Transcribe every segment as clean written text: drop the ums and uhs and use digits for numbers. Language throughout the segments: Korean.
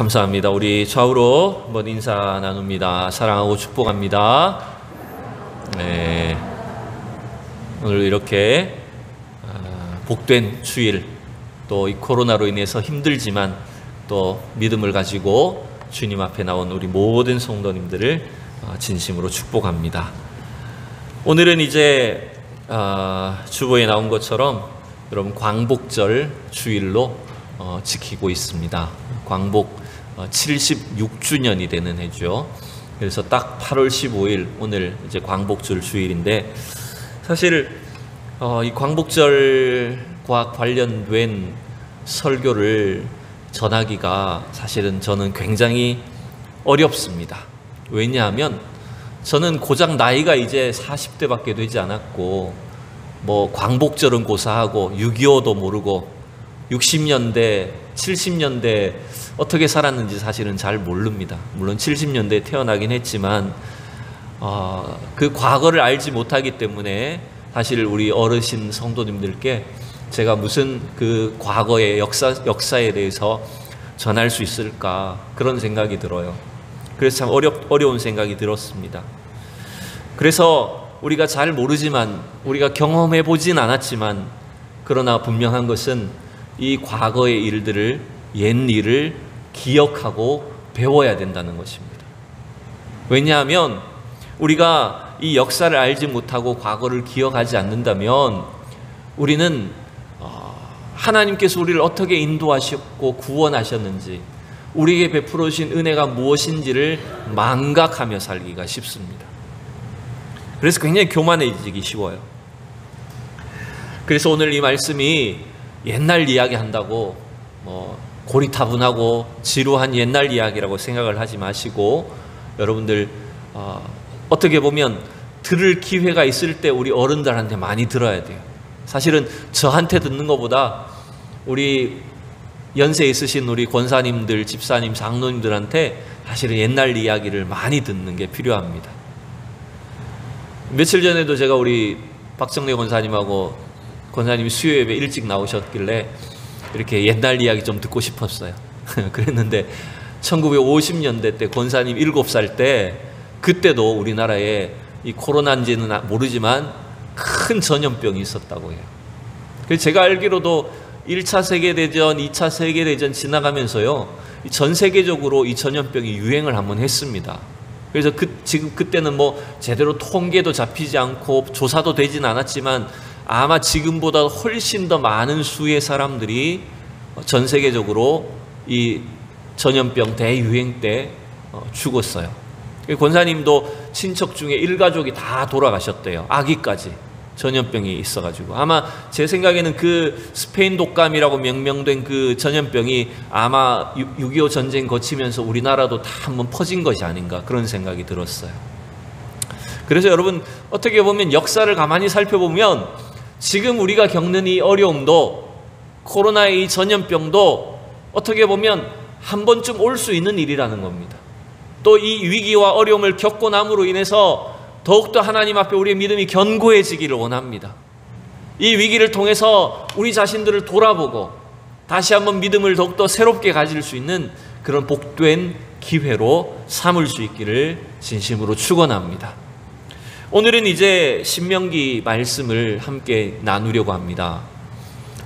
감사합니다. 우리 좌우로 한번 인사 나눕니다. 사랑하고 축복합니다. 네, 오늘 이렇게 복된 주일, 또 이 코로나로 인해서 힘들지만 또 믿음을 가지고 주님 앞에 나온 우리 모든 성도님들을 진심으로 축복합니다. 오늘은 이제 주보에 나온 것처럼 여러분 광복절 주일로 지키고 있습니다. 광복 76주년이 되는 해죠. 그래서 딱 8월 15일 오늘 이제 광복절 주일인데, 사실 이 광복절과 관련된 설교를 전하기가 사실은 저는 굉장히 어렵습니다. 왜냐하면 저는 고작 나이가 이제 40대밖에 되지 않았고, 뭐 광복절은 고사하고 6.25도 모르고 60년대, 70년대 어떻게 살았는지 사실은 잘 모릅니다. 물론 70년대에 태어나긴 했지만 그 과거를 알지 못하기 때문에 사실 우리 어르신 성도님들께 제가 무슨 그 과거의 역사에 대해서 전할 수 있을까, 그런 생각이 들어요. 그래서 참 어려운 생각이 들었습니다. 그래서 우리가 잘 모르지만, 우리가 경험해 보진 않았지만, 그러나 분명한 것은 이 과거의 일들을, 옛 일을 기억하고 배워야 된다는 것입니다. 왜냐하면 우리가 이 역사를 알지 못하고 과거를 기억하지 않는다면 우리는 하나님께서 우리를 어떻게 인도하셨고 구원하셨는지, 우리에게 베풀어 주신 은혜가 무엇인지를 망각하며 살기가 쉽습니다. 그래서 굉장히 교만해지기 쉬워요. 그래서 오늘 이 말씀이 옛날 이야기 한다고 고리타분하고 지루한 옛날 이야기라고 생각을 하지 마시고, 여러분들 어떻게 보면 들을 기회가 있을 때 우리 어른들한테 많이 들어야 돼요. 사실은 저한테 듣는 것보다 우리 연세 있으신 우리 권사님들, 집사님, 장로님들한테 사실은 옛날 이야기를 많이 듣는 게 필요합니다. 며칠 전에도 제가 우리 박정래 권사님하고, 권사님이 수요 예배 일찍 나오셨길래 이렇게 옛날 이야기 좀 듣고 싶었어요. 그랬는데 1950년대 때 권사님 7살 때, 그때도 우리나라에 이 코로나인지는 모르지만 큰 전염병이 있었다고 해요. 그래서 제가 알기로도 1차 세계대전, 2차 세계대전 지나가면서요, 전 세계적으로 이 전염병이 유행을 한번 했습니다. 그래서 지금 그때는 뭐 제대로 통계도 잡히지 않고 조사도 되진 않았지만 아마 지금보다 훨씬 더 많은 수의 사람들이 전 세계적으로 이 전염병 대유행 때 죽었어요. 권사님도 친척 중에 일가족이 다 돌아가셨대요. 아기까지 전염병이 있어가지고. 아마 제 생각에는 그 스페인 독감이라고 명명된 그 전염병이 아마 6.25 전쟁 거치면서 우리나라도 다 한번 퍼진 것이 아닌가, 그런 생각이 들었어요. 그래서 여러분, 어떻게 보면 역사를 가만히 살펴보면 지금 우리가 겪는 이 어려움도, 코로나의 이 전염병도 어떻게 보면 한 번쯤 올 수 있는 일이라는 겁니다. 또 이 위기와 어려움을 겪고 남으로 인해서 더욱더 하나님 앞에 우리의 믿음이 견고해지기를 원합니다. 이 위기를 통해서 우리 자신들을 돌아보고 다시 한번 믿음을 더욱더 새롭게 가질 수 있는 그런 복된 기회로 삼을 수 있기를 진심으로 축원합니다. 오늘은 이제 신명기 말씀을 함께 나누려고 합니다.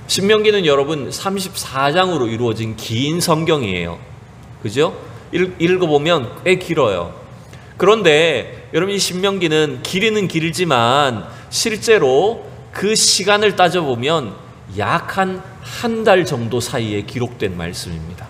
신명기는 여러분 34장으로 이루어진 긴 성경이에요. 그죠? 읽어보면 꽤 길어요. 그런데 여러분, 이 신명기는 길이는 길지만 실제로 그 시간을 따져보면 약 한 달 정도 사이에 기록된 말씀입니다.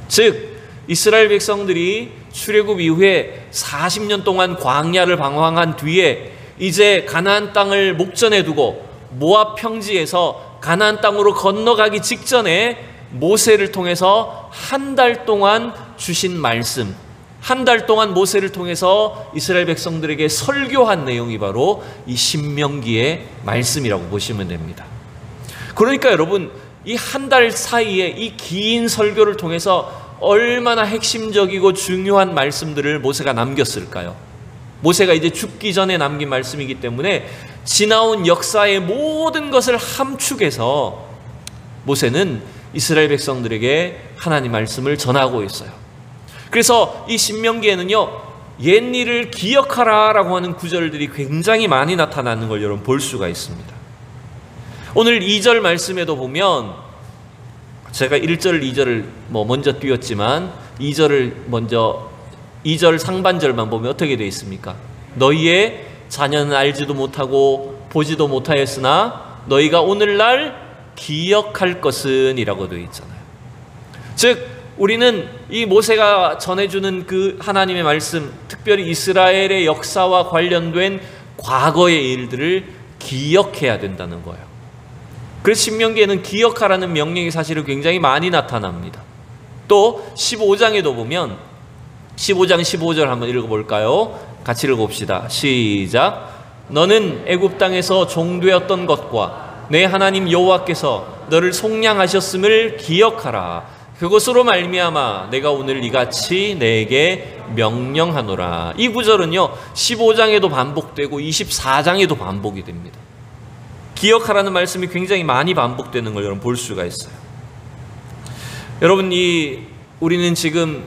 즉 이스라엘 백성들이 출애굽 이후에 40년 동안 광야를 방황한 뒤에 이제 가나안 땅을 목전에 두고 모압 평지에서 가나안 땅으로 건너가기 직전에 모세를 통해서 한 달 동안 주신 말씀, 한 달 동안 모세를 통해서 이스라엘 백성들에게 설교한 내용이 바로 이 신명기의 말씀이라고 보시면 됩니다. 그러니까 여러분, 이 한 달 사이에 이 긴 설교를 통해서 얼마나 핵심적이고 중요한 말씀들을 모세가 남겼을까요? 모세가 이제 죽기 전에 남긴 말씀이기 때문에 지나온 역사의 모든 것을 함축해서 모세는 이스라엘 백성들에게 하나님 말씀을 전하고 있어요. 그래서 이 신명기에는요, 옛일을 기억하라 라고 하는 구절들이 굉장히 많이 나타나는 걸 여러분 볼 수가 있습니다. 오늘 2절 말씀에도 보면, 제가 1절, 2절을 먼저 띄웠지만 2절 상반절만 보면 어떻게 되어 있습니까? 너희의 자녀는 알지도 못하고 보지도 못하였으나 너희가 오늘날 기억할 것은 이라고 되어 있잖아요. 즉 우리는 이 모세가 전해주는 그 하나님의 말씀, 특별히 이스라엘의 역사와 관련된 과거의 일들을 기억해야 된다는 거예요. 그래서 신명기에는 기억하라는 명령이 사실은 굉장히 많이 나타납니다. 또 15장에도 보면 15장 15절 한번 읽어볼까요? 같이 읽어봅시다. 시작. 너는 애굽 땅에서 종되었던 것과 내 하나님 여호와께서 너를 속량하셨음을 기억하라. 그것으로 말미암아 내가 오늘 이같이 내게 명령하노라. 이 구절은요 15장에도 반복되고 24장에도 반복이 됩니다. 기억하라는 말씀이 굉장히 많이 반복되는 걸 여러분 볼 수가 있어요. 여러분, 우리는 지금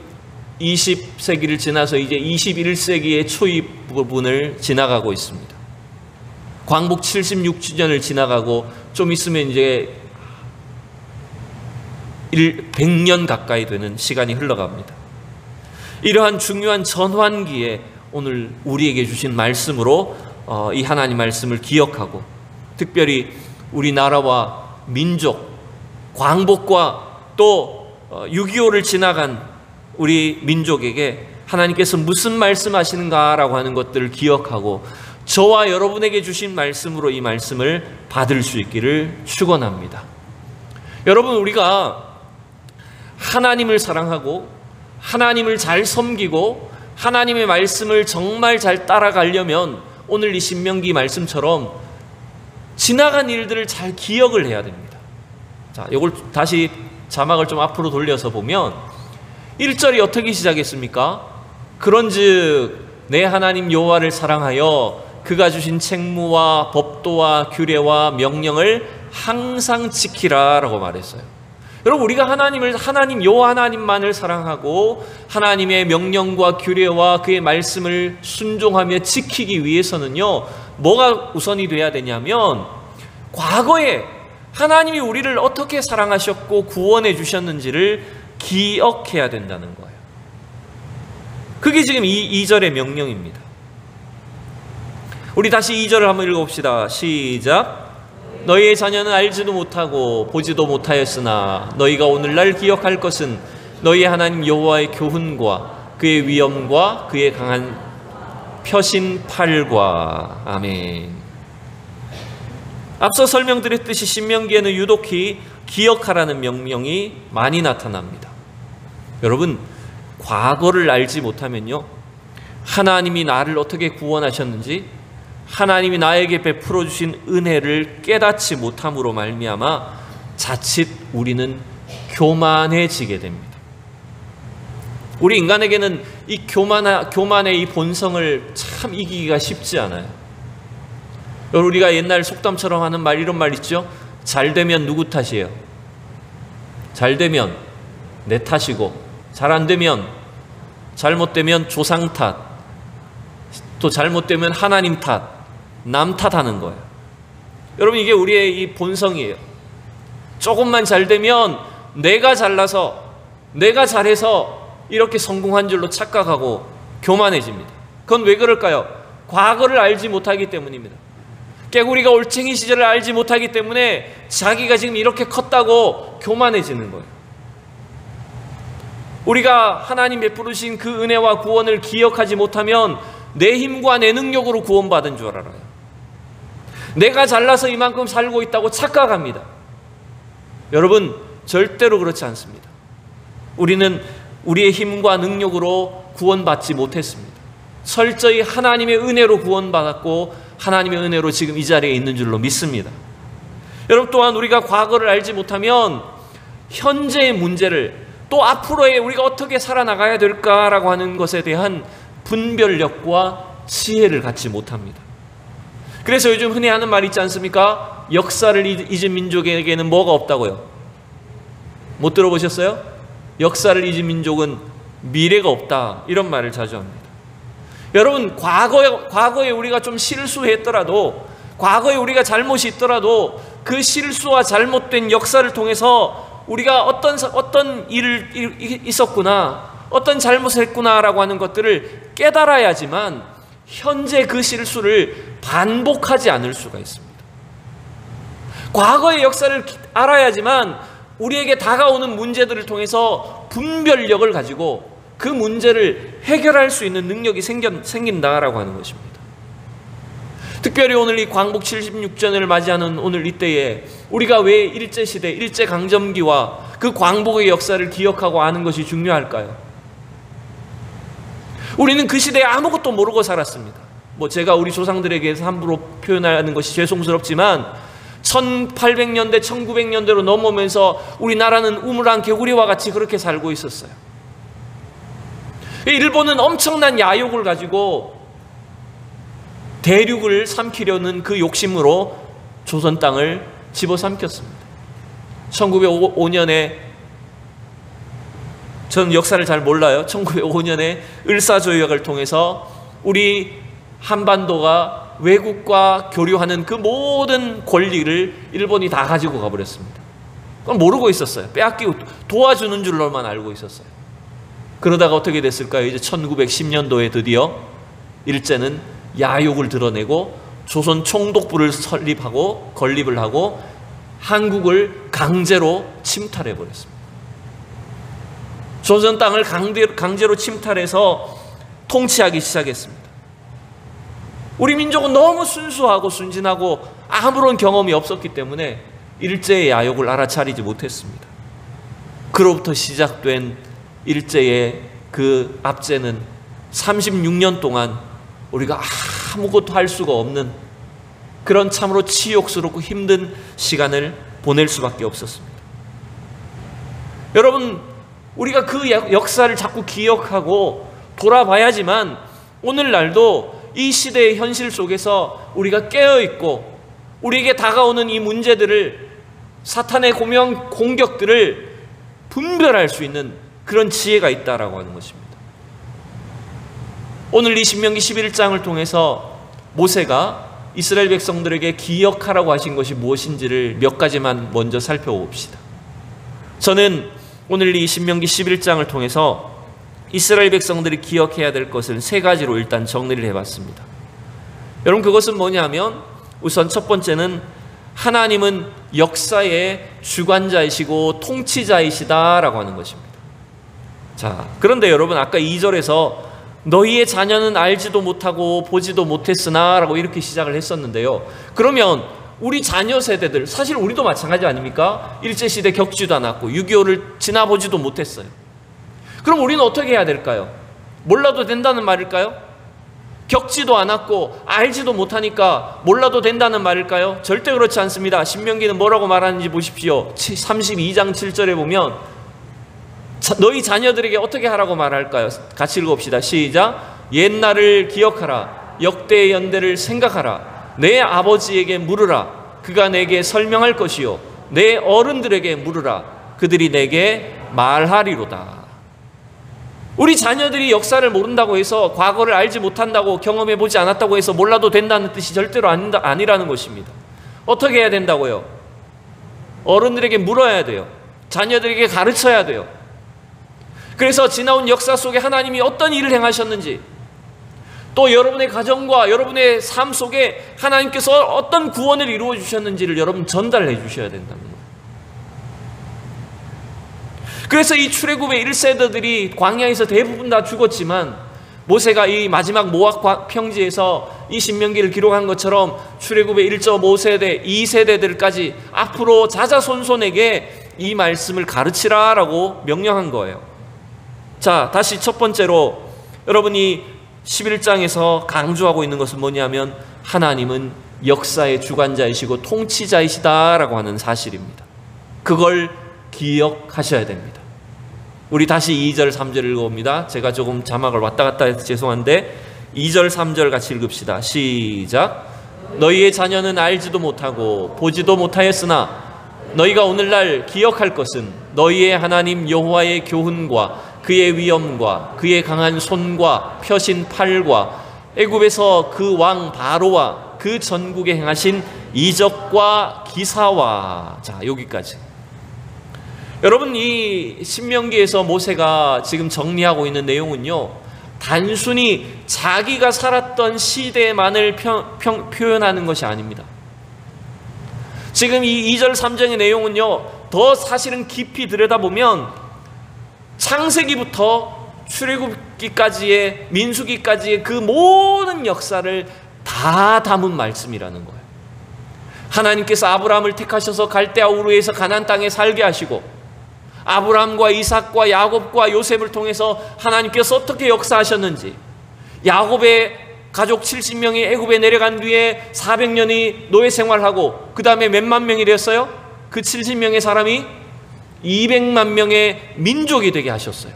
20세기를 지나서 이제 21세기의 초입 부분을 지나가고 있습니다. 광복 76주년을 지나가고 좀 있으면 이제 100년 가까이 되는 시간이 흘러갑니다. 이러한 중요한 전환기에 오늘 우리에게 주신 말씀으로 이 하나님 말씀을 기억하고, 특별히 우리나라와 민족, 광복과 또 6.25를 지나간 우리 민족에게 하나님께서 무슨 말씀하시는가라고 하는 것들을 기억하고 저와 여러분에게 주신 말씀으로 이 말씀을 받을 수 있기를 축원합니다. 여러분, 우리가 하나님을 사랑하고 하나님을 잘 섬기고 하나님의 말씀을 정말 잘 따라가려면 오늘 이 신명기 말씀처럼 지나간 일들을 잘 기억을 해야 됩니다. 자, 이걸 다시 자막을 좀 앞으로 돌려서 보면 1절이 어떻게 시작했습니까? 그런즉 내 하나님 여호와를 사랑하여 그가 주신 책무와 법도와 규례와 명령을 항상 지키라 라고 말했어요. 여러분, 우리가 하나님 여호와 하나님만을 사랑하고 하나님의 명령과 규례와 그의 말씀을 순종하며 지키기 위해서는요, 뭐가 우선이 돼야 되냐면 과거에 하나님이 우리를 어떻게 사랑하셨고 구원해 주셨는지를 기억해야 된다는 거예요. 그게 지금 이 2절의 명령입니다. 우리 다시 2절을 한번 읽어봅시다. 시작. 너희의 자녀는 알지도 못하고 보지도 못하였으나 너희가 오늘날 기억할 것은 너희의 하나님 여호와의 교훈과 그의 위엄과 그의 강한 펴신 팔과. 아멘. 앞서 설명드렸듯이 신명기에는 유독히 기억하라는 명령이 많이 나타납니다. 여러분, 과거를 알지 못하면요, 하나님이 나를 어떻게 구원하셨는지, 하나님이 나에게 베풀어 주신 은혜를 깨닫지 못함으로 말미암아 자칫 우리는 교만해지게 됩니다. 우리 인간에게는 이 교만의 이 본성을 참 이기기가 쉽지 않아요. 여러분, 우리가 옛날 속담처럼 하는 이런 말 있죠? 잘 되면 누구 탓이에요? 잘 되면 내 탓이고, 잘 안 되면, 잘못되면 조상 탓, 또 잘못되면 하나님 탓, 남 탓하는 거예요. 여러분, 이게 우리의 이 본성이에요. 조금만 잘 되면 내가 잘나서, 내가 잘해서 이렇게 성공한 줄로 착각하고 교만해집니다. 그건 왜 그럴까요? 과거를 알지 못하기 때문입니다. 깨구리가 올챙이 시절을 알지 못하기 때문에 자기가 지금 이렇게 컸다고 교만해지는 거예요. 우리가 하나님 베푸신 그 은혜와 구원을 기억하지 못하면 내 힘과 내 능력으로 구원받은 줄 알아요. 내가 잘나서 이만큼 살고 있다고 착각합니다. 여러분, 절대로 그렇지 않습니다. 우리는 우리의 힘과 능력으로 구원받지 못했습니다. 철저히 하나님의 은혜로 구원받았고 하나님의 은혜로 지금 이 자리에 있는 줄로 믿습니다. 여러분, 또한 우리가 과거를 알지 못하면 현재의 문제를, 또 앞으로의 우리가 어떻게 살아나가야 될까라고 하는 것에 대한 분별력과 지혜를 갖지 못합니다. 그래서 요즘 흔히 하는 말 있지 않습니까? 역사를 잊은 민족에게는 뭐가 없다고요? 못 들어보셨어요? 역사를 잊은 민족은 미래가 없다, 이런 말을 자주 합니다. 여러분, 과거에 우리가 좀 실수했더라도, 과거에 우리가 잘못이 있더라도 그 실수와 잘못된 역사를 통해서 우리가 어떤 일이 있었구나, 어떤 잘못을 했구나라고 하는 것들을 깨달아야지만 현재 그 실수를 반복하지 않을 수가 있습니다. 과거의 역사를 알아야지만 우리에게 다가오는 문제들을 통해서 분별력을 가지고 그 문제를 해결할 수 있는 능력이 생긴다라고 하는 것입니다. 특별히 오늘 이 광복 76주년을 맞이하는 오늘 이때에 우리가 왜 일제시대, 일제강점기와 그 광복의 역사를 기억하고 아는 것이 중요할까요? 우리는 그 시대에 아무것도 모르고 살았습니다. 제가 우리 조상들에게서 함부로 표현하는 것이 죄송스럽지만 1800년대, 1900년대로 넘어오면서 우리나라는 우물안 개구리와 같이 그렇게 살고 있었어요. 일본은 엄청난 야욕을 가지고 대륙을 삼키려는 그 욕심으로 조선 땅을 집어삼켰습니다. 1905년에, 저는 역사를 잘 몰라요. 1905년에 을사조약을 통해서 우리 한반도가 외국과 교류하는 그 모든 권리를 일본이 다 가지고 가버렸습니다. 그건 모르고 있었어요. 빼앗기고 도와주는 줄로만 알고 있었어요. 그러다가 어떻게 됐을까요? 이제 1910년도에 드디어 일제는 야욕을 드러내고 조선 총독부를 설립하고 건립을 하고 한국을 강제로 침탈해버렸습니다. 조선 땅을 강제로 침탈해서 통치하기 시작했습니다. 우리 민족은 너무 순수하고 순진하고 아무런 경험이 없었기 때문에 일제의 야욕을 알아차리지 못했습니다. 그로부터 시작된 일제의 그 압제는 36년 동안 우리가 아무것도 할 수가 없는 그런 참으로 치욕스럽고 힘든 시간을 보낼 수밖에 없었습니다. 여러분, 우리가 그 역사를 자꾸 기억하고 돌아봐야지만 오늘날도 이 시대의 현실 속에서 우리가 깨어있고 우리에게 다가오는 이 문제들을, 사탄의 공격들을 분별할 수 있는 그런 지혜가 있다라고 하는 것입니다. 오늘 이 신명기 11장을 통해서 모세가 이스라엘 백성들에게 기억하라고 하신 것이 무엇인지를 몇 가지만 먼저 살펴봅시다. 저는 오늘 이 신명기 11장을 통해서 이스라엘 백성들이 기억해야 될 것을 세 가지로 일단 정리를 해봤습니다. 여러분, 그것은 뭐냐면 우선 첫 번째는 하나님은 역사의 주관자이시고 통치자이시다라고 하는 것입니다. 자, 그런데 여러분, 아까 2절에서 너희의 자녀는 알지도 못하고 보지도 못했으나 라고 이렇게 시작을 했었는데요. 그러면 우리 자녀 세대들, 사실 우리도 마찬가지 아닙니까? 일제시대 겪지도 않았고 6.25를 지나보지도 못했어요. 그럼 우리는 어떻게 해야 될까요? 몰라도 된다는 말일까요? 겪지도 않았고 알지도 못하니까 몰라도 된다는 말일까요? 절대 그렇지 않습니다. 신명기는 뭐라고 말하는지 보십시오. 32장 7절에 보면 너희 자녀들에게 어떻게 하라고 말할까요? 같이 읽어봅시다. 시작. 옛날을 기억하라. 역대의 연대를 생각하라. 내 아버지에게 물으라. 그가 내게 설명할 것이요. 내 어른들에게 물으라. 그들이 내게 말하리로다. 우리 자녀들이 역사를 모른다고 해서, 과거를 알지 못한다고, 경험해보지 않았다고 해서 몰라도 된다는 뜻이 절대로 아니라는 것입니다. 어떻게 해야 된다고요? 어른들에게 물어야 돼요. 자녀들에게 가르쳐야 돼요. 그래서 지나온 역사 속에 하나님이 어떤 일을 행하셨는지, 또 여러분의 가정과 여러분의 삶 속에 하나님께서 어떤 구원을 이루어 주셨는지를 여러분 전달해 주셔야 된다는 거예요. 그래서 이 출애굽의 1세대들이 광야에서 대부분 다 죽었지만 모세가 이 마지막 모압 평지에서 이 신명기를 기록한 것처럼 출애굽의 1.5세대, 2세대들까지 앞으로 자자손손에게 이 말씀을 가르치라라고 명령한 거예요. 자, 다시 첫 번째로 여러분이 11장에서 강조하고 있는 것은 뭐냐면 하나님은 역사의 주관자이시고 통치자이시다라고 하는 사실입니다. 그걸 기억하셔야 됩니다. 우리 다시 2절 3절 읽어봅니다. 제가 조금 자막을 왔다 갔다 해서 죄송한데 2절 3절 같이 읽읍시다. 시작. 너희의 자녀는 알지도 못하고 보지도 못하였으나 너희가 오늘날 기억할 것은 너희의 하나님 여호와의 교훈과 그의 위엄과 그의 강한 손과 펴신 팔과 애굽에서 그 왕 바로와 그 전국에 행하신 이적과 기사와. 자, 여기까지. 여러분, 이 신명기에서 모세가 지금 정리하고 있는 내용은요, 단순히 자기가 살았던 시대만을 표현하는 것이 아닙니다. 지금 이 2절 3절의 내용은요, 더 사실은 깊이 들여다보면 창세기부터 출애굽기까지의, 민수기까지의 그 모든 역사를 다 담은 말씀이라는 거예요. 하나님께서 아브라함을 택하셔서 갈대아 우르에서 가나안 땅에 살게 하시고, 아브라함과 이삭과 야곱과 요셉을 통해서 하나님께서 어떻게 역사하셨는지, 야곱의 가족 70명이 애굽에 내려간 뒤에 400년이 노예 생활하고 그 다음에 몇만 명이 되었어요? 그 70명의 사람이 200만 명의 민족이 되게 하셨어요.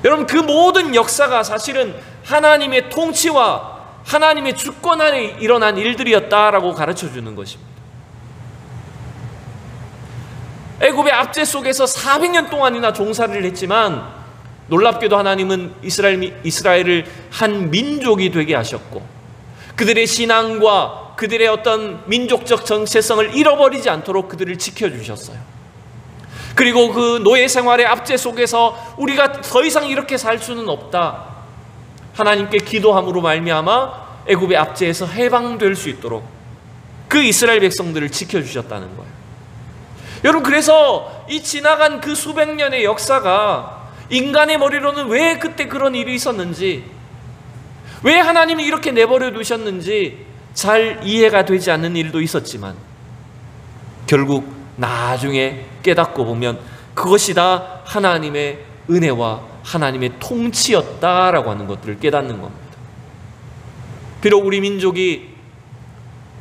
여러분, 그 모든 역사가 사실은 하나님의 통치와 하나님의 주권 아래 일어난 일들이었다라고 가르쳐주는 것입니다. 애굽의 압제 속에서 400년 동안이나 종살이를 했지만 놀랍게도 하나님은 이스라엘을 한 민족이 되게 하셨고, 그들의 신앙과 그들의 어떤 민족적 정체성을 잃어버리지 않도록 그들을 지켜주셨어요. 그리고 그 노예 생활의 압제 속에서 우리가 더 이상 이렇게 살 수는 없다, 하나님께 기도함으로 말미암아 애굽의 압제에서 해방될 수 있도록 그 이스라엘 백성들을 지켜주셨다는 거예요. 여러분, 그래서 이 지나간 그 수백 년의 역사가 인간의 머리로는 왜 그때 그런 일이 있었는지, 왜 하나님이 이렇게 내버려 두셨는지 잘 이해가 되지 않는 일도 있었지만, 결국 나중에 깨닫고 보면 그것이 다 하나님의 은혜와 하나님의 통치였다라고 하는 것들을 깨닫는 겁니다. 비록 우리 민족이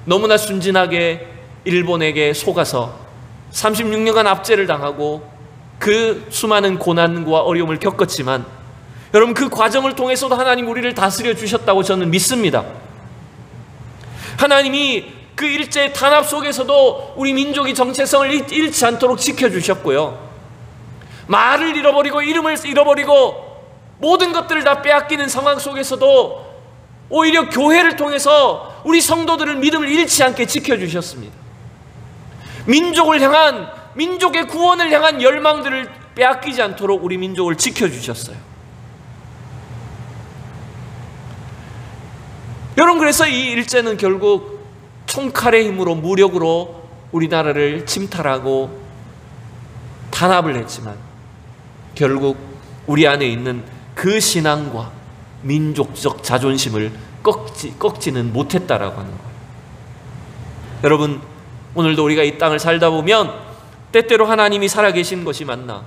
너무나 순진하게 일본에게 속아서 36년간 압제를 당하고 그 수많은 고난과 어려움을 겪었지만, 여러분, 그 과정을 통해서도 하나님 우리를 다스려 주셨다고 저는 믿습니다. 하나님이 그 일제의 탄압 속에서도 우리 민족이 정체성을 잃지 않도록 지켜주셨고요, 말을 잃어버리고 이름을 잃어버리고 모든 것들을 다 빼앗기는 상황 속에서도 오히려 교회를 통해서 우리 성도들을 믿음을 잃지 않게 지켜주셨습니다. 민족을 향한, 민족의 구원을 향한 열망들을 빼앗기지 않도록 우리 민족을 지켜주셨어요. 여러분, 그래서 이 일제는 결국 총칼의 힘으로, 무력으로 우리나라를 침탈하고 탄압을 했지만 결국 우리 안에 있는 그 신앙과 민족적 자존심을 꺾지는 못했다라고 하는 거예요. 여러분, 오늘도 우리가 이 땅을 살다 보면 때때로 하나님이 살아계신 것이 맞나?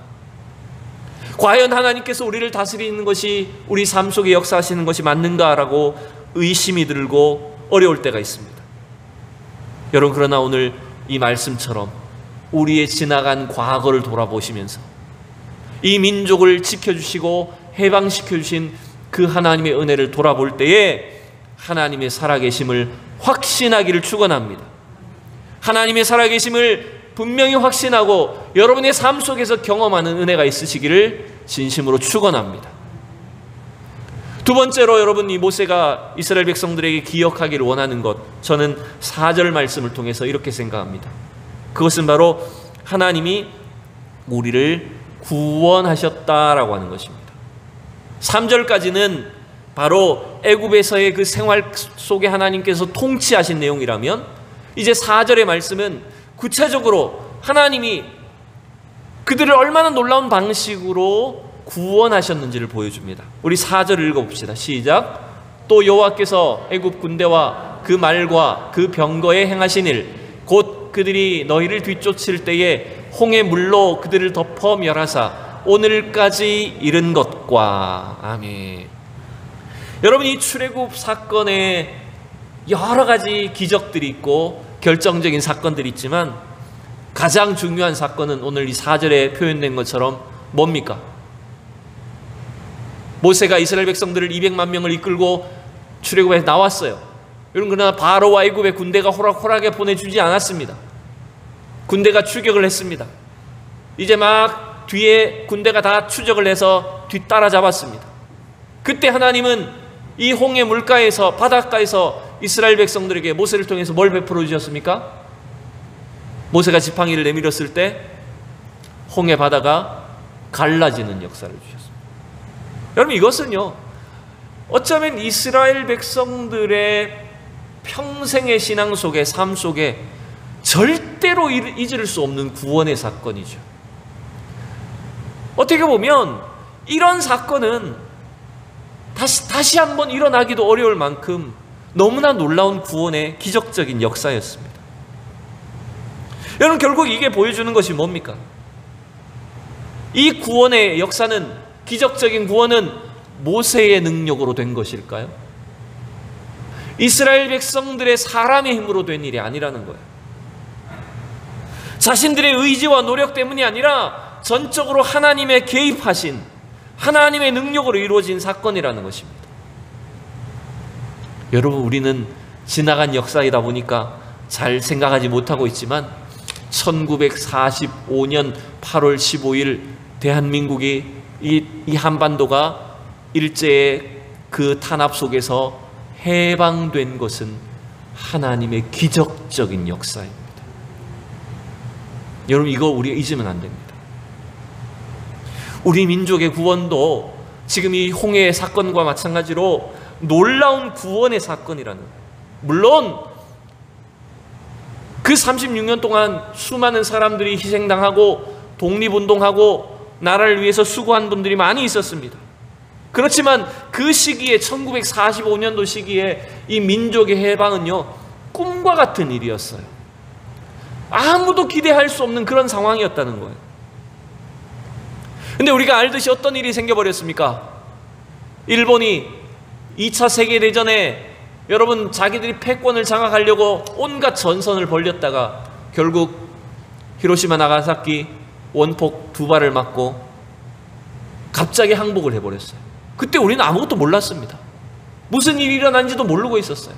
과연 하나님께서 우리를 다스리는 것이, 우리 삶 속에 역사하시는 것이 맞는가라고 의심이 들고 어려울 때가 있습니다. 여러분, 그러나 오늘 이 말씀처럼 우리의 지나간 과거를 돌아보시면서 이 민족을 지켜주시고 해방시켜주신 그 하나님의 은혜를 돌아볼 때에 하나님의 살아계심을 확신하기를 축원합니다. 하나님의 살아계심을 분명히 확신하고 여러분의 삶 속에서 경험하는 은혜가 있으시기를 진심으로 축원합니다. 두 번째로 여러분, 이 모세가 이스라엘 백성들에게 기억하기를 원하는 것, 저는 4절 말씀을 통해서 이렇게 생각합니다. 그것은 바로 하나님이 우리를 구원하셨다라고 하는 것입니다. 3절까지는 바로 애굽에서의 그 생활 속에 하나님께서 통치하신 내용이라면, 이제 4절의 말씀은 구체적으로 하나님이 그들을 얼마나 놀라운 방식으로 구원하셨는지를 보여줍니다. 우리 4절을 읽어봅시다. 시작. 또 여호와께서 애굽 군대와 그 말과 그 병거에 행하신 일, 곧 그들이 너희를 뒤쫓을 때에 홍해 물로 그들을 덮어 멸하사 오늘까지 이른 것과. 아멘. 여러분, 이 출애굽 사건에 여러 가지 기적들이 있고 결정적인 사건들이 있지만 가장 중요한 사건은 오늘 이 4절에 표현된 것처럼 뭡니까? 모세가 이스라엘 백성들을 200만 명을 이끌고 출애굽에 나왔어요. 여러분, 그러나 바로와 애굽의 군대가 호락호락하게 보내주지 않았습니다. 군대가 출격을 했습니다. 이제 막 뒤에 군대가 다 추적을 해서 뒤따라잡았습니다. 그때 하나님은 이 홍해 물가에서, 바닷가에서 이스라엘 백성들에게 모세를 통해서 뭘 베풀어 주셨습니까? 모세가 지팡이를 내밀었을 때 홍해 바다가 갈라지는 역사를 주셨습니다. 여러분, 이것은요, 어쩌면 이스라엘 백성들의 평생의 신앙 속에, 삶 속에 절대로 잊을 수 없는 구원의 사건이죠. 어떻게 보면 이런 사건은 다시 한번 일어나기도 어려울 만큼 너무나 놀라운 구원의 기적적인 역사였습니다. 여러분, 결국 이게 보여주는 것이 뭡니까? 이 구원의 역사는, 기적적인 구원은 모세의 능력으로 된 것일까요? 이스라엘 백성들의 사람의 힘으로 된 일이 아니라는 거예요. 자신들의 의지와 노력 때문이 아니라 전적으로 하나님의 개입하신, 하나님의 능력으로 이루어진 사건이라는 것입니다. 여러분, 우리는 지나간 역사이다 보니까 잘 생각하지 못하고 있지만 1945년 8월 15일 대한민국이 이 한반도가 일제의 그 탄압 속에서 해방된 것은 하나님의 기적적인 역사입니다. 여러분, 이거 우리가 잊으면 안 됩니다. 우리 민족의 구원도 지금 이 홍해의 사건과 마찬가지로 놀라운 구원의 사건이라는 거예요. 물론 그 36년 동안 수많은 사람들이 희생당하고 독립운동하고 나라를 위해서 수고한 분들이 많이 있었습니다. 그렇지만 그 시기에, 1945년도 시기에 이 민족의 해방은요, 꿈과 같은 일이었어요. 아무도 기대할 수 없는 그런 상황이었다는 거예요. 근데 우리가 알듯이 어떤 일이 생겨버렸습니까? 일본이 2차 세계대전에 여러분, 자기들이 패권을 장악하려고 온갖 전선을 벌였다가 결국 히로시마 나가사키 원폭 2발을 맞고 갑자기 항복을 해버렸어요. 그때 우리는 아무것도 몰랐습니다. 무슨 일이 일어난지도 모르고 있었어요.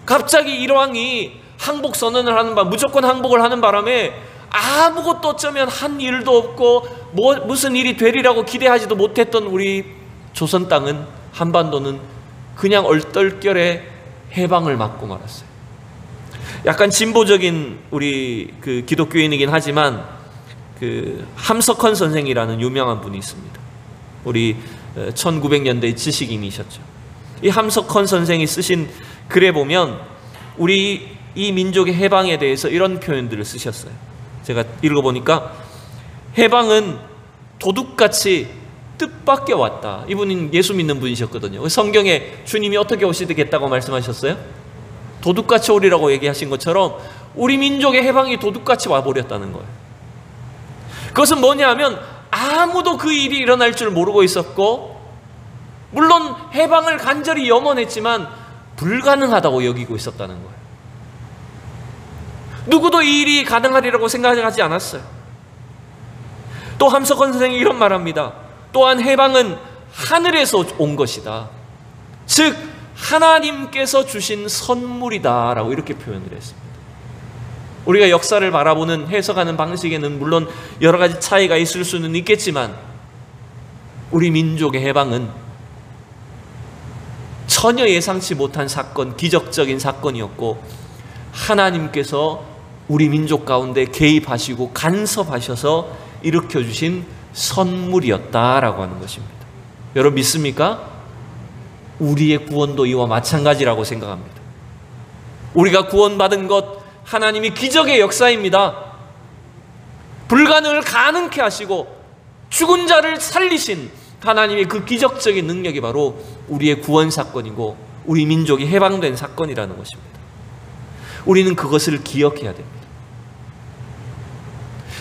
갑자기 일왕이 항복 선언을 하는 바람에, 무조건 항복을 하는 바람에 아무것도 어쩌면 한 일도 없고 무슨 일이 되리라고 기대하지도 못했던 우리 조선 땅은, 한반도는 그냥 얼떨결에 해방을 맞고 말았어요. 약간 진보적인 우리 그 기독교인이긴 하지만 그 함석헌 선생이라는 유명한 분이 있습니다. 우리 1900년대 지식인이셨죠. 이 함석헌 선생이 쓰신 글에 보면 우리 이 민족의 해방에 대해서 이런 표현들을 쓰셨어요. 제가 읽어보니까 해방은 도둑같이 뜻밖에 왔다. 이분은 예수 믿는 분이셨거든요. 성경에 주님이 어떻게 오시겠다고 말씀하셨어요? 도둑같이 오리라고 얘기하신 것처럼 우리 민족의 해방이 도둑같이 와버렸다는 거예요. 그것은 뭐냐 하면 아무도 그 일이 일어날 줄 모르고 있었고, 물론 해방을 간절히 염원했지만 불가능하다고 여기고 있었다는 거예요. 누구도 이 일이 가능하리라고 생각하지 않았어요. 또 함석헌 선생이 이런 말합니다. 또한 해방은 하늘에서 온 것이다. 즉 하나님께서 주신 선물이다 라고 이렇게 표현을 했습니다. 우리가 역사를 바라보는, 해석하는 방식에는 물론 여러 가지 차이가 있을 수는 있겠지만 우리 민족의 해방은 전혀 예상치 못한 사건, 기적적인 사건이었고 하나님께서 우리 민족 가운데 개입하시고 간섭하셔서 일으켜주신 선물이었다라고 하는 것입니다. 여러분 믿습니까? 우리의 구원도 이와 마찬가지라고 생각합니다. 우리가 구원받은 것, 하나님이 기적의 역사입니다. 불가능을 가능케 하시고 죽은 자를 살리신 하나님의 그 기적적인 능력이 바로 우리의 구원 사건이고 우리 민족이 해방된 사건이라는 것입니다. 우리는 그것을 기억해야 됩니다.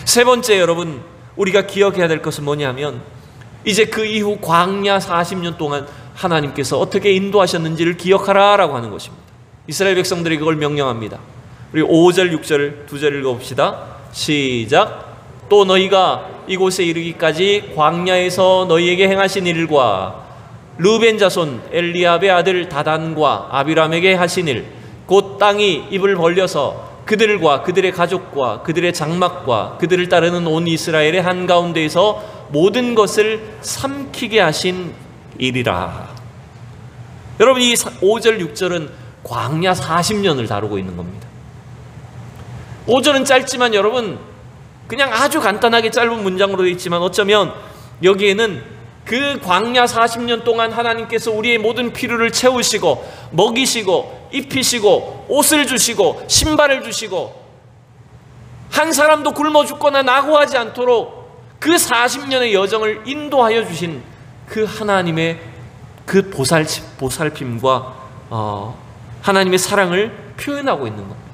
세 번째, 여러분, 우리가 기억해야 될 것은 뭐냐면 이제 그 이후 광야 40년 동안 하나님께서 어떻게 인도하셨는지를 기억하라라고 하는 것입니다. 이스라엘 백성들이 그걸 명령합니다. 우리 5절, 6절 두 절 읽어봅시다. 시작. 또 너희가 이곳에 이르기까지 광야에서 너희에게 행하신 일과 르벤 자손 엘리압의 아들 다단과 아비람에게 하신 일, 곧 땅이 입을 벌려서 그들과 그들의 가족과 그들의 장막과 그들을 따르는 온 이스라엘의 한가운데에서 모든 것을 삼키게 하신 일이라. 여러분, 이 5절 6절은 광야 40년을 다루고 있는 겁니다. 5절은 짧지만 여러분 그냥 아주 간단하게 짧은 문장으로 되어 있지만 어쩌면 여기에는 그 광야 40년 동안 하나님께서 우리의 모든 필요를 채우시고 먹이시고 입히시고 옷을 주시고 신발을 주시고 한 사람도 굶어 죽거나 낙오하지 않도록 그 40년의 여정을 인도하여 주신 그 하나님의 그 보살핌과 하나님의 사랑을 표현하고 있는 겁니다.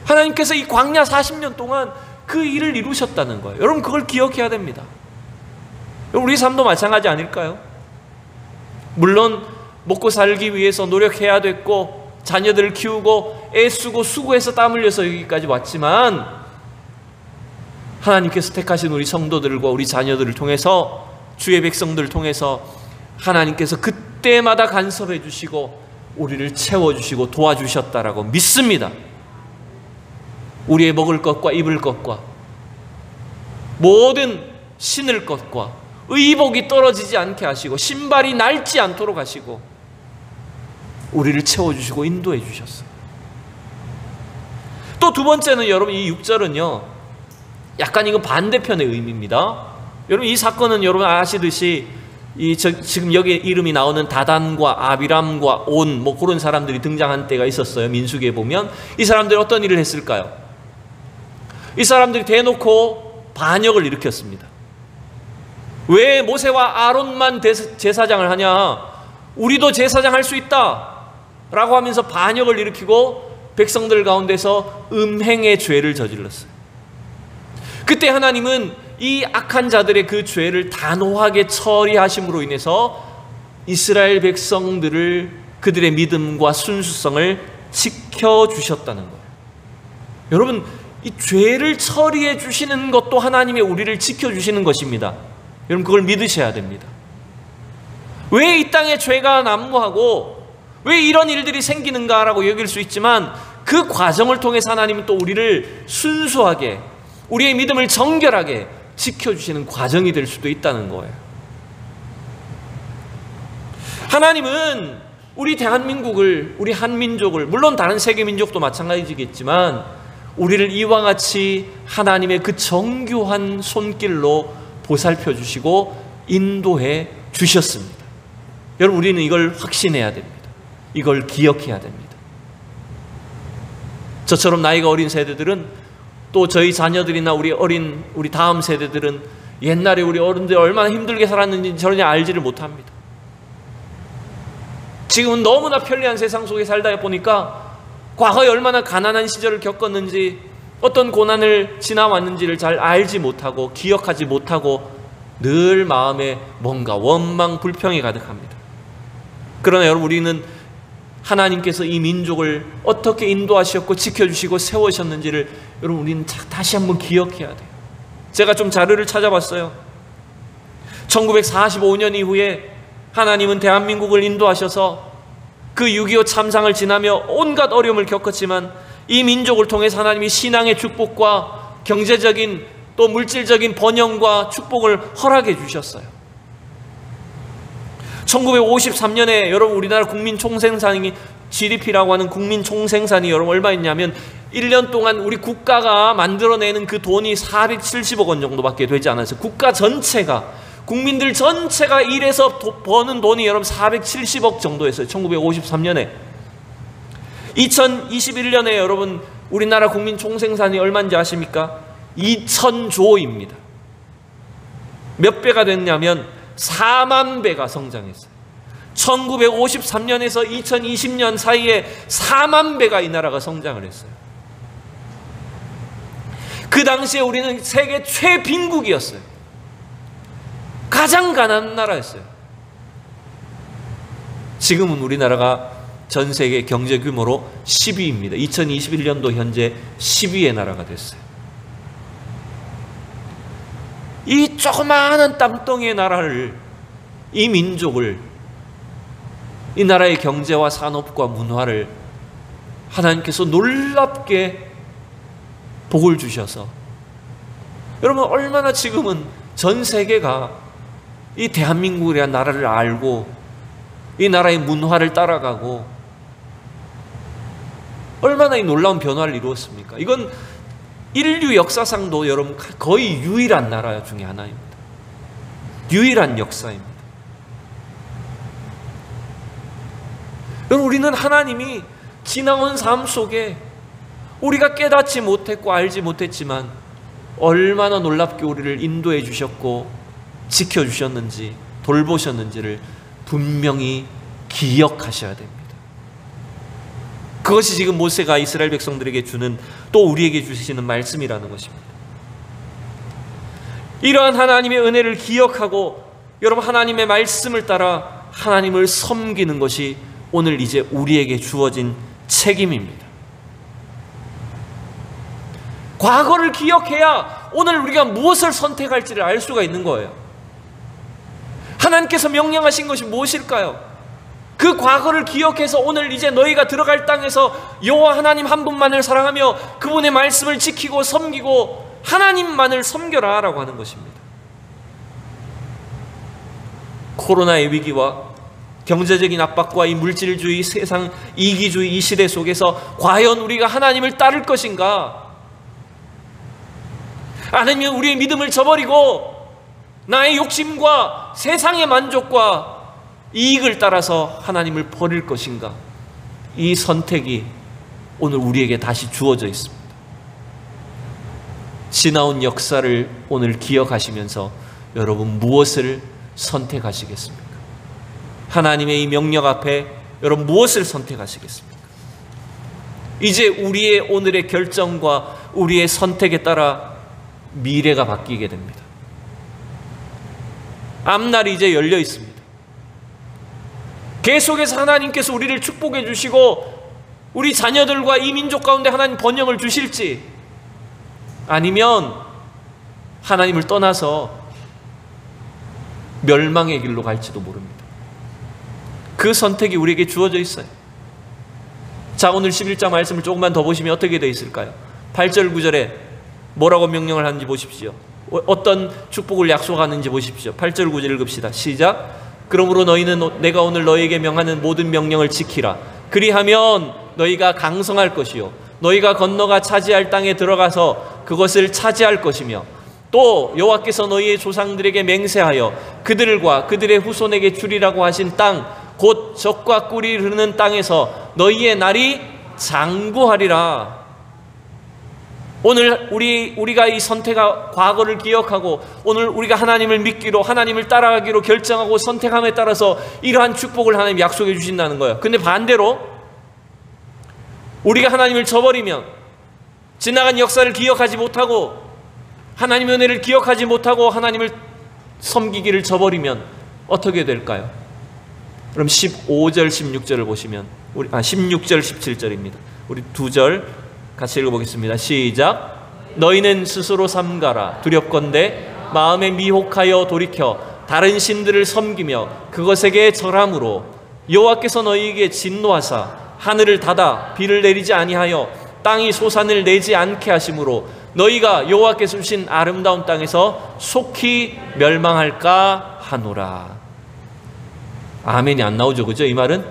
하나님께서 이 광야 40년 동안 그 일을 이루셨다는 거예요. 여러분, 그걸 기억해야 됩니다. 우리 삶도 마찬가지 아닐까요? 물론 먹고 살기 위해서 노력해야 됐고 자녀들을 키우고 애쓰고 수고해서 땀 흘려서 여기까지 왔지만 하나님께서 택하신 우리 성도들과 우리 자녀들을 통해서, 주의 백성들을 통해서 하나님께서 그때마다 간섭해 주시고 우리를 채워주시고 도와주셨다라고 믿습니다. 우리의 먹을 것과 입을 것과 모든 신을 것과 의복이 떨어지지 않게 하시고 신발이 낡지 않도록 하시고 우리를 채워주시고 인도해 주셨어요. 또 두 번째는 여러분, 이 6절은요 약간 이거 반대편의 의미입니다. 여러분, 이 사건은 여러분 아시듯이 지금 여기 이름이 나오는 다단과 아비람과 온 그런 사람들이 등장한 때가 있었어요. 민수기에 보면 이 사람들이 어떤 일을 했을까요? 이 사람들이 대놓고 반역을 일으켰습니다. 왜 모세와 아론만 제사장을 하냐? 우리도 제사장 할 수 있다 라고 하면서 반역을 일으키고 백성들 가운데서 음행의 죄를 저질렀어요. 그때 하나님은 이 악한 자들의 그 죄를 단호하게 처리하심으로 인해서 이스라엘 백성들을, 그들의 믿음과 순수성을 지켜주셨다는 거예요. 여러분, 이 죄를 처리해 주시는 것도 하나님의 우리를 지켜주시는 것입니다. 여러분, 그걸 믿으셔야 됩니다. 왜 이 땅에 죄가 난무하고 왜 이런 일들이 생기는가라고 여길 수 있지만 그 과정을 통해서 하나님은 또 우리를 순수하게, 우리의 믿음을 정결하게 지켜주시는 과정이 될 수도 있다는 거예요. 하나님은 우리 대한민국을, 우리 한민족을, 물론 다른 세계 민족도 마찬가지겠지만 우리를 이와 같이 하나님의 그 정교한 손길로 보살펴 주시고 인도해 주셨습니다. 여러분, 우리는 이걸 확신해야 됩니다. 이걸 기억해야 됩니다. 저처럼 나이가 어린 세대들은, 또 저희 자녀들이나 우리 다음 세대들은 옛날에 우리 어른들이 얼마나 힘들게 살았는지 전혀 알지를 못합니다. 지금은 너무나 편리한 세상 속에 살다 보니까 과거에 얼마나 가난한 시절을 겪었는지, 어떤 고난을 지나왔는지를 잘 알지 못하고 기억하지 못하고 늘 마음에 뭔가 원망, 불평이 가득합니다. 그러나 여러분, 우리는 하나님께서 이 민족을 어떻게 인도하셨고 지켜주시고 세우셨는지를 여러분, 우리는 다시 한번 기억해야 돼요. 제가 좀 자료를 찾아봤어요. 1945년 이후에 하나님은 대한민국을 인도하셔서 그 6.25 참상을 지나며 온갖 어려움을 겪었지만 이 민족을 통해서 하나님이 신앙의 축복과 경제적인 또 물질적인 번영과 축복을 허락해 주셨어요. 1953년에 여러분, 우리나라 국민 총생산이, GDP라고 하는 국민 총생산이 여러분 얼마 있냐면 1년 동안 우리 국가가 만들어내는 그 돈이 470억 원 정도밖에 되지 않았어요. 국가 전체가, 국민들 전체가 일해서 버는 돈이 여러분 470억 정도였어요. 1953년에. 2021년에 여러분 우리나라 국민 총생산이 얼마인지 아십니까? 2000조입니다. 몇 배가 됐냐면 4만 배가 성장했어요. 1953년에서 2020년 사이에 4만 배가 이 나라가 성장을 했어요. 그 당시에 우리는 세계 최빈국이었어요. 가장 가난한 나라였어요. 지금은 우리나라가 전 세계 경제 규모로 10위입니다. 2021년도 현재 10위의 나라가 됐어요. 이 조그마한 땅덩이의 나라를, 이 민족을, 이 나라의 경제와 산업과 문화를 하나님께서 놀랍게 복을 주셔서 여러분 얼마나 지금은 전 세계가 이 대한민국이라는 나라를 알고 이 나라의 문화를 따라가고 얼마나 이 놀라운 변화를 이루었습니까? 이건 인류 역사상도 여러분 거의 유일한 나라 중에 하나입니다. 유일한 역사입니다. 여러분 우리는 하나님이 지나온 삶 속에 우리가 깨닫지 못했고 알지 못했지만 얼마나 놀랍게 우리를 인도해 주셨고 지켜주셨는지 돌보셨는지를 분명히 기억하셔야 됩니다. 그것이 지금 모세가 이스라엘 백성들에게 주는 또 우리에게 주시는 말씀이라는 것입니다. 이러한 하나님의 은혜를 기억하고 여러분 하나님의 말씀을 따라 하나님을 섬기는 것이 오늘 이제 우리에게 주어진 책임입니다. 과거를 기억해야 오늘 우리가 무엇을 선택할지를 알 수가 있는 거예요. 하나님께서 명령하신 것이 무엇일까요? 그 과거를 기억해서 오늘 이제 너희가 들어갈 땅에서 여호와 하나님 한 분만을 사랑하며 그분의 말씀을 지키고 섬기고 하나님만을 섬겨라 라고 하는 것입니다. 코로나의 위기와 경제적인 압박과 이 물질주의, 세상 이기주의 이 시대 속에서 과연 우리가 하나님을 따를 것인가? 아니면 우리의 믿음을 저버리고 나의 욕심과 세상의 만족과 이익을 따라서 하나님을 버릴 것인가? 이 선택이 오늘 우리에게 다시 주어져 있습니다. 지나온 역사를 오늘 기억하시면서 여러분 무엇을 선택하시겠습니까? 하나님의 이 명령 앞에 여러분 무엇을 선택하시겠습니까? 이제 우리의 오늘의 결정과 우리의 선택에 따라 미래가 바뀌게 됩니다. 앞날이 이제 열려 있습니다. 계속해서 하나님께서 우리를 축복해 주시고 우리 자녀들과 이 민족 가운데 하나님 번영을 주실지 아니면 하나님을 떠나서 멸망의 길로 갈지도 모릅니다. 그 선택이 우리에게 주어져 있어요. 자, 오늘 11장 말씀을 조금만 더 보시면 어떻게 되어 있을까요? 8절 9절에 뭐라고 명령을 하는지 보십시오. 어떤 축복을 약속하는지 보십시오. 8절 9절 읽읍시다. 시작. 그러므로 너희는 내가 오늘 너희에게 명하는 모든 명령을 지키라. 그리하면 너희가 강성할 것이요 너희가 건너가 차지할 땅에 들어가서 그것을 차지할 것이며 또 여호와께서 너희의 조상들에게 맹세하여 그들과 그들의 후손에게 주리라고 하신 땅 곧 젖과 꿀이 흐르는 땅에서 너희의 날이 장구하리라. 오늘 우리가 이 선택과 과거를 기억하고 오늘 우리가 하나님을 믿기로 하나님을 따라가기로 결정하고 선택함에 따라서 이러한 축복을 하나님 약속해 주신다는 거예요. 근데 반대로 우리가 하나님을 저버리면 지나간 역사를 기억하지 못하고 하나님의 은혜를 기억하지 못하고 하나님을 섬기기를 저버리면 어떻게 될까요? 그럼 15절 16절을 보시면 16절 17절입니다. 우리 두 절 같이 읽어보겠습니다. 시작. 너희는 스스로 삼가라. 두렵건대 마음에 미혹하여 돌이켜 다른 신들을 섬기며 그것에게 절함으로 여호와께서 너희에게 진노하사 하늘을 닫아 비를 내리지 아니하여 땅이 소산을 내지 않게 하심으로 너희가 여호와께서 주신 아름다운 땅에서 속히 멸망할까 하노라. 아멘이 안 나오죠, 그죠? 이 말은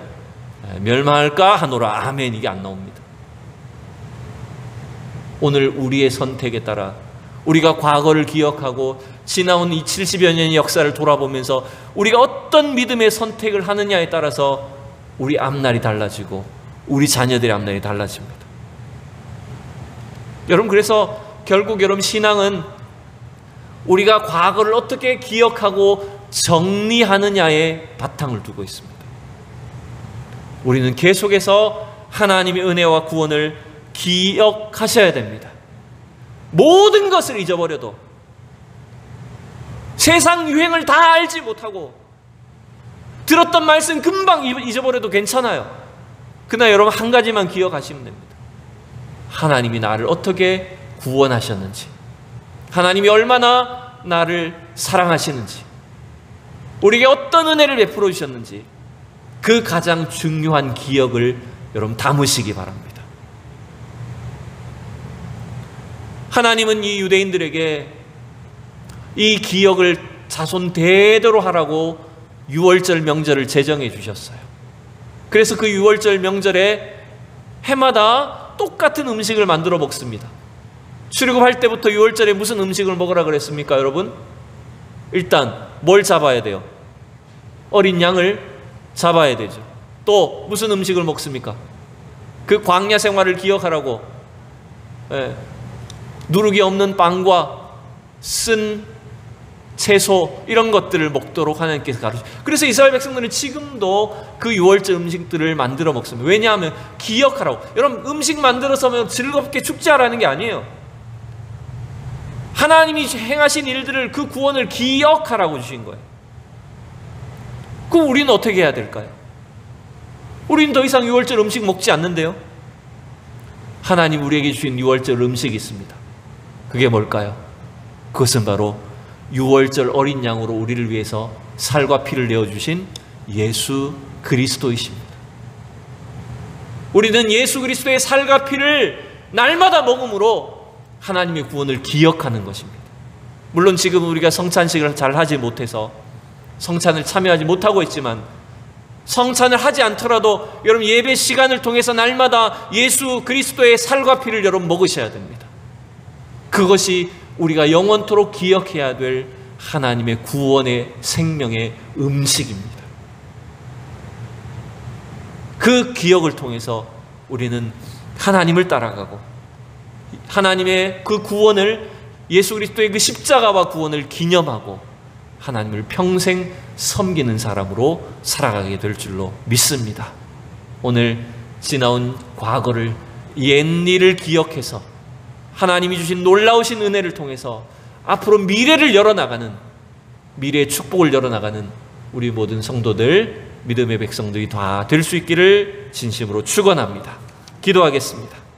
멸망할까 하노라. 아멘, 이게 안 나옵니다. 오늘 우리의 선택에 따라 우리가 과거를 기억하고 지나온 이 70여 년의 역사를 돌아보면서 우리가 어떤 믿음의 선택을 하느냐에 따라서 우리 앞날이 달라지고 우리 자녀들의 앞날이 달라집니다. 여러분, 그래서 결국 여러분 신앙은 우리가 과거를 어떻게 기억하고 정리하느냐에 바탕을 두고 있습니다. 우리는 계속해서 하나님의 은혜와 구원을 기억하셔야 됩니다. 모든 것을 잊어버려도 세상 유행을 다 알지 못하고 들었던 말씀 금방 잊어버려도 괜찮아요. 그러나 여러분 한 가지만 기억하시면 됩니다. 하나님이 나를 어떻게 구원하셨는지, 하나님이 얼마나 나를 사랑하시는지, 우리에게 어떤 은혜를 베풀어 주셨는지 그 가장 중요한 기억을 여러분 담으시기 바랍니다. 하나님은 이 유대인들에게 이 기억을 자손 대대로 하라고 유월절 명절을 제정해 주셨어요. 그래서 그 유월절 명절에 해마다 똑같은 음식을 만들어 먹습니다. 출애굽할 때부터 유월절에 무슨 음식을 먹으라 그랬습니까, 여러분? 일단 뭘 잡아야 돼요? 어린 양을 잡아야 되죠. 또 무슨 음식을 먹습니까? 그 광야 생활을 기억하라고 누룩이 없는 빵과 쓴 채소 이런 것들을 먹도록 하나님께서 가르치셨어요. 그래서 이스라엘 백성들은 지금도 그 유월절 음식들을 만들어 먹습니다. 왜냐하면 기억하라고. 여러분, 음식 만들어서 즐겁게 축제하라는 게 아니에요. 하나님이 행하신 일들을, 그 구원을 기억하라고 주신 거예요. 그럼 우리는 어떻게 해야 될까요? 우리는 더 이상 유월절 음식 먹지 않는데요. 하나님 우리에게 주신 유월절 음식이 있습니다. 그게 뭘까요? 그것은 바로 유월절 어린 양으로 우리를 위해서 살과 피를 내어주신 예수 그리스도이십니다. 우리는 예수 그리스도의 살과 피를 날마다 먹음으로 하나님의 구원을 기억하는 것입니다. 물론 지금 우리가 성찬식을 잘 하지 못해서 성찬을 참여하지 못하고 있지만, 성찬을 하지 않더라도 여러분 예배 시간을 통해서 날마다 예수 그리스도의 살과 피를 여러분 먹으셔야 됩니다. 그것이 우리가 영원토록 기억해야 될 하나님의 구원의 생명의 음식입니다. 그 기억을 통해서 우리는 하나님을 따라가고 하나님의 그 구원을, 예수 그리스도의 그 십자가와 구원을 기념하고 하나님을 평생 섬기는 사람으로 살아가게 될 줄로 믿습니다. 오늘 지나온 과거를, 옛일을 기억해서 하나님이 주신 놀라우신 은혜를 통해서 앞으로 미래를 열어나가는, 미래의 축복을 열어나가는 우리 모든 성도들, 믿음의 백성들이 다 될 수 있기를 진심으로 축원합니다. 기도하겠습니다.